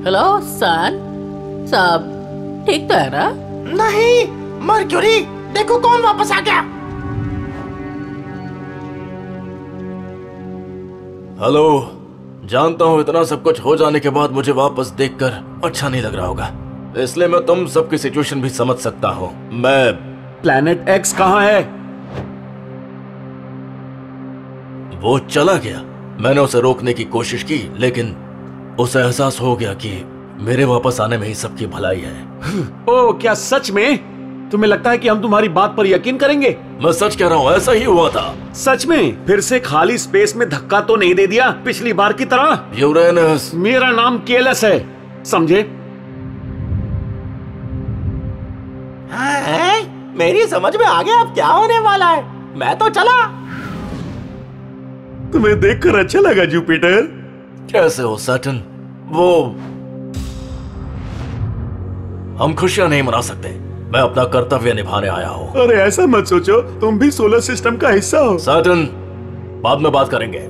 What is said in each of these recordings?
Hello सन, सब ठीक तो है ना? नहीं मर्क्यूरी, देखो कौन वापस आ गया। हेलो, जानता हूँ इतना सब कुछ हो जाने के बाद मुझे वापस देखकर अच्छा नहीं लग रहा होगा, इसलिए मैं तुम सबकी सिचुएशन भी समझ सकता हूँ। मैं प्लैनेट एक्स कहाँ है? वो चला गया। मैंने उसे रोकने की कोशिश की, लेकिन उसे एहसास हो गया कि मेरे वापस आने में ही सबकी भलाई है। ओ, क्या सच में? तुम्हें लगता है कि हम तुम्हारी बात पर यकीन करेंगे? मैं सच कह रहा हूँ, ऐसा ही हुआ था। सच में? फिर से खाली स्पेस में धक्का तो नहीं दे दिया पिछली बार की तरह? यूरेनस। मेरा नाम केलस है, समझे? हाँ, मेरी समझ में आ गया अब क्या होने वाला है। मैं तो चला। तुम्हें देखकर अच्छा लगा जुपिटर। कैसे हो सैटर्न? वो हम खुशियां नहीं मना सकते। मैं अपना कर्तव्य निभाने आया हूँ। अरे ऐसा मत सोचो, तुम भी सोलर सिस्टम का हिस्सा हो। सैटर्न, बाद में बात करेंगे।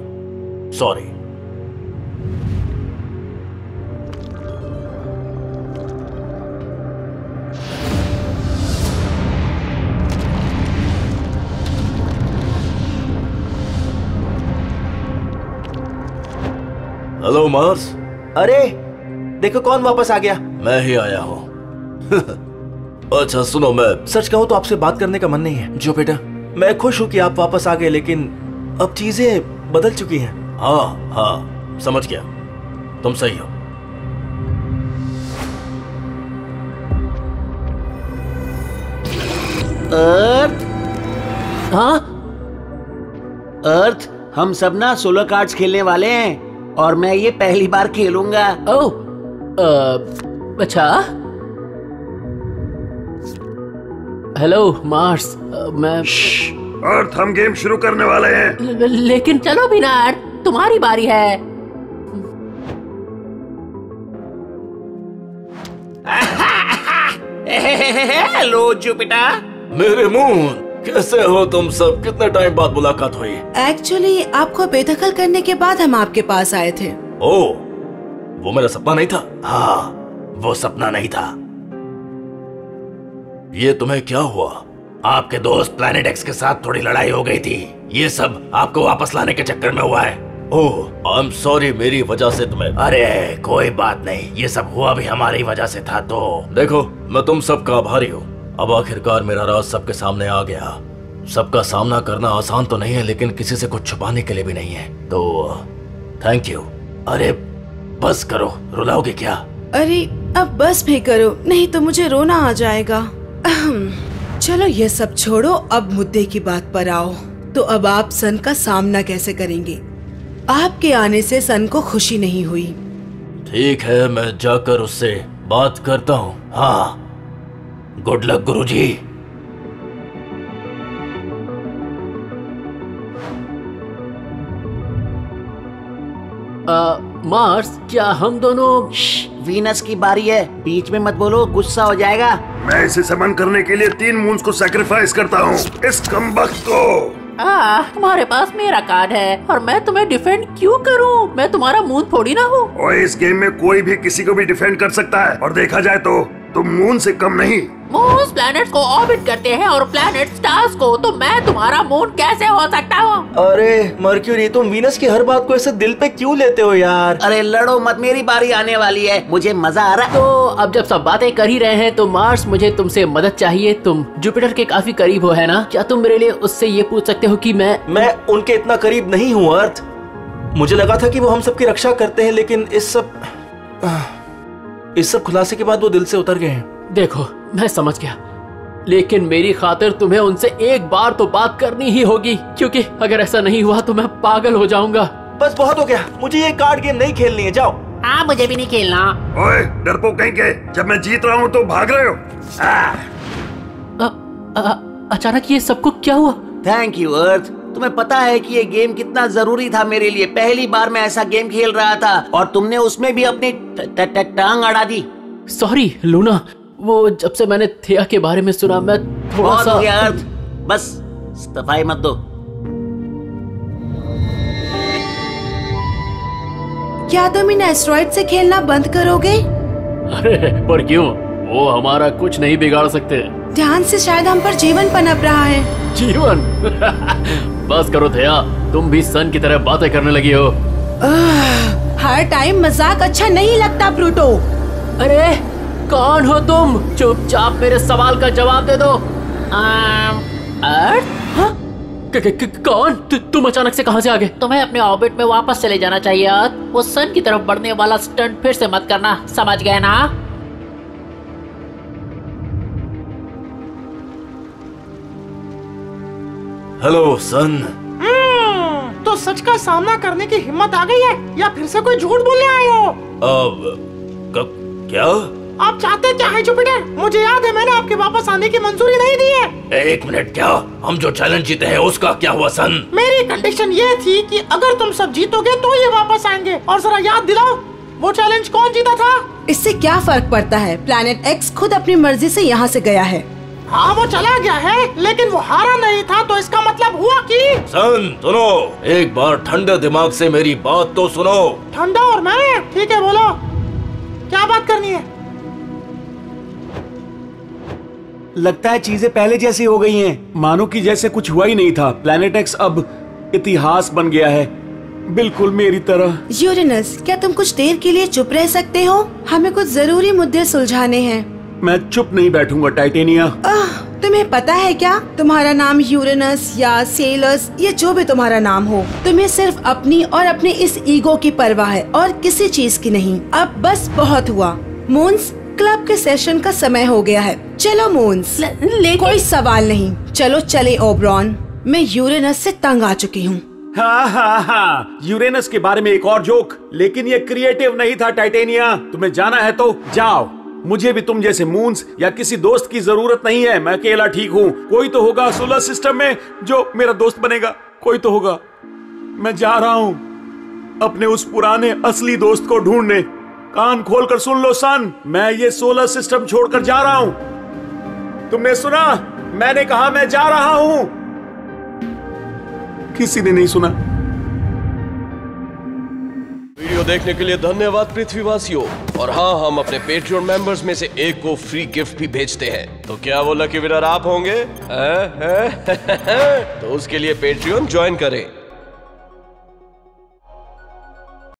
सॉरी। Hello Mars. अरे देखो कौन वापस आ गया। मैं ही आया हूँ। अच्छा सुनो, मैं सच कहूँ तो आपसे बात करने का मन नहीं है जुपिटर। मैं खुश हूँ कि आप वापस आ गए, लेकिन अब चीजें बदल चुकी हैं। हाँ, समझ गया, तुम सही हो। अर्थ, हाँ? अर्थ, हम सब ना सोलर कार्ड्स खेलने वाले हैं और मैं ये पहली बार खेलूंगा। ओह, अच्छा। हेलो मार्स, मैं अर्थ, हम गेम शुरू करने वाले हैं। लेकिन चलो भी ना, तुम्हारी बारी है। Hello Jupiter. मेरे मुंह, कैसे हो तुम सब? कितने टाइम बाद मुलाकात हुई? एक्चुअली आपको बेदखल करने के बाद हम आपके पास आए थे। ओह, वो मेरा सपना नहीं था। हाँ, वो सपना नहीं था। ये तुम्हें क्या हुआ? आपके दोस्त प्लैनेट एक्स के साथ थोड़ी लड़ाई हो गई थी। ये सब आपको वापस लाने के चक्कर में हुआ है। ओह, आई एम सॉरी, मेरी वजह से तुम्हें। अरे कोई बात नहीं, ये सब हुआ भी हमारी वजह से था। तो देखो, मैं तुम सबका आभारी हूँ। अब आखिरकार मेरा राज सबके सामने आ गया। सबका सामना करना आसान तो नहीं है, लेकिन किसी से कुछ छुपाने के लिए भी नहीं है। तो थैंक यू। अरे बस करो, रुलाओगे क्या? अरे अब बस भी करो, नहीं तो मुझे रोना आ जाएगा। चलो ये सब छोड़ो, अब मुद्दे की बात पर आओ। तो अब आप सन का सामना कैसे करेंगे? आपके आने से सन को खुशी नहीं हुई। ठीक है, मैं जाकर उससे बात करता हूँ। हाँ, गुड लक गुरुजी। मार्स, क्या हम दोनों? वीनस की बारी है, बीच में मत बोलो, गुस्सा हो जाएगा। मैं इसे समन करने के लिए 3 मून्स को सैक्रिफाइस करता हूँ, इस कमबख्त को। तुम्हारे पास मेरा कार्ड है और मैं तुम्हें डिफेंड क्यों करूं? मैं तुम्हारा मून थोड़ी ना हूँ। और इस गेम में कोई भी किसी को भी डिफेंड कर सकता है, और देखा जाए तो तुम मून से कम नहीं। मून्स प्लैनेट्स को ऑर्बिट करते हैं और प्लैनेट स्टार्स को, तो मैं तुम्हारा मून कैसे हो सकता हूँ? अरे मर्क्यूरी, तुम वीनस की हर बात को ऐसे दिल पे क्यों लेते हो यार? अरे लड़ो मत, मेरी बारी आने वाली है, मुझे मजा आ रहा है। तो अब जब सब बातें कर ही रहे हैं, तो मार्स, मुझे तुमसे मदद चाहिए। तुम जुपिटर के काफी करीब हो, है ना? क्या तुम मेरे लिए उससे ये पूछ सकते हो कि मैं उनके इतना करीब नहीं हूँ अर्थ। मुझे लगा था कि वो हम सबकी रक्षा करते हैं, लेकिन इस सब खुलासे के बाद वो दिल से उतर गए हैं। देखो, मैं समझ गया, लेकिन मेरी खातिर तुम्हें उनसे एक बार तो बात करनी ही होगी, क्योंकि अगर ऐसा नहीं हुआ तो मैं पागल हो जाऊंगा। बस बहुत हो गया, मुझे ये कार्ड गेम नहीं खेलनी है, जाओ। हाँ, मुझे भी नहीं खेलना। ओए डरपोक कहीं के, जब मैं जीत रहा हूँ तो भाग रहे हो? अचानक ये सबको क्या हुआ? थैंक यू अर्थ, तुम्हें पता है कि ये गेम कितना जरूरी था मेरे लिए। पहली बार मैं ऐसा गेम खेल रहा था और तुमने उसमें भी अपनी टांग अड़ा दी। सॉरी लूना, वो जब से मैंने थिया के बारे में सुना, मैं थोड़ा बहुत सा। हो गया अर्थ, बस सफाई मत दो। क्या तुम इन एस्ट्रॉइड से खेलना बंद करोगे? अरे पर क्यों, वो हमारा कुछ नहीं बिगाड़ सकते। ध्यान से शायद हम पर जीवन पनप रहा है। जीवन? बस करो थया, तुम भी सन की तरह बातें करने लगी हो। हर टाइम मजाक अच्छा नहीं लगता प्लूटो। अरे कौन हो तुम? चुपचाप मेरे सवाल का जवाब दे दो। अर्थ? हाँ? कौन? तुम अचानक से कहाँ से आ गए? तुम्हें अपने ऑर्बिट में वापस चले जाना चाहिए अर्थ। वो सन की तरफ बढ़ने वाला स्टंट फिर से मत करना, समझ गए ना? हेलो सन। तो सच का सामना करने की हिम्मत आ गई है या फिर से कोई झूठ बोलने आए हो? क्या आप चाहते क्या है जुपिटर? मुझे याद है मैंने आपके वापस आने की मंजूरी नहीं दी है। एक मिनट, क्या हम जो चैलेंज जीते हैं उसका क्या हुआ सन? मेरी कंडीशन ये थी कि अगर तुम सब जीतोगे तो ये वापस आएंगे। और जरा याद दिलाओ, वो चैलेंज कौन जीता था? इससे क्या फर्क पड़ता है? प्लैनेट एक्स खुद अपनी मर्जी से यहाँ से गया है। हाँ वो चला गया है, लेकिन वो हारा नहीं था, तो इसका मतलब हुआ कि सन सुनो, एक बार ठंडे दिमाग से मेरी बात तो सुनो। ठंडा और मैं? ठीक है बोलो, क्या बात करनी है? लगता है चीजें पहले जैसी हो गई हैं, मानो कि जैसे कुछ हुआ ही नहीं था। प्लैनेट एक्स अब इतिहास बन गया है, बिल्कुल मेरी तरह। यूरेनस, क्या तुम कुछ देर के लिए चुप रह सकते हो? हमें कुछ जरूरी मुद्दे सुलझाने हैं। मैं चुप नहीं बैठूंगा टाइटेनिया। तुम्हें पता है क्या, तुम्हारा नाम यूरेनस या सेलस, ये जो भी तुम्हारा नाम हो, तुम्हें सिर्फ अपनी और अपने इस ईगो की परवाह है और किसी चीज की नहीं। अब बस बहुत हुआ। मून्स, क्लब के सेशन का समय हो गया है। चलो मून्स। कोई सवाल नहीं, चलो चले ओब्रॉन। मैं यूरेनस से तंग आ चुकी हूँ। हाँ, यूरेनस के बारे में एक और जोक, लेकिन ये क्रिएटिव नहीं था टाइटेनिया। तुम्हें जाना है तो जाओ, मुझे भी तुम जैसे मून्स या किसी दोस्त की जरूरत नहीं है। मैं अकेला ठीक हूँ। कोई तो होगा सोलर सिस्टम में जो मेरा दोस्त बनेगा, कोई तो होगा। मैं जा रहा हूँ अपने उस पुराने असली दोस्त को ढूंढने। कान खोलकर सुन लो सन, मैं ये सोलर सिस्टम छोड़कर जा रहा हूँ। तुमने सुना? मैंने कहा मैं जा रहा हूँ। किसी ने नहीं सुना। वीडियो देखने के लिए धन्यवाद पृथ्वीवासियों। और हाँ, हम अपने पेट्रियन मेंबर्स में से एक को फ्री गिफ्ट भी भेजते हैं। तो क्या वो लकी विनर आप होंगे? तो उसके लिए पेट्रियन ज्वाइन करें।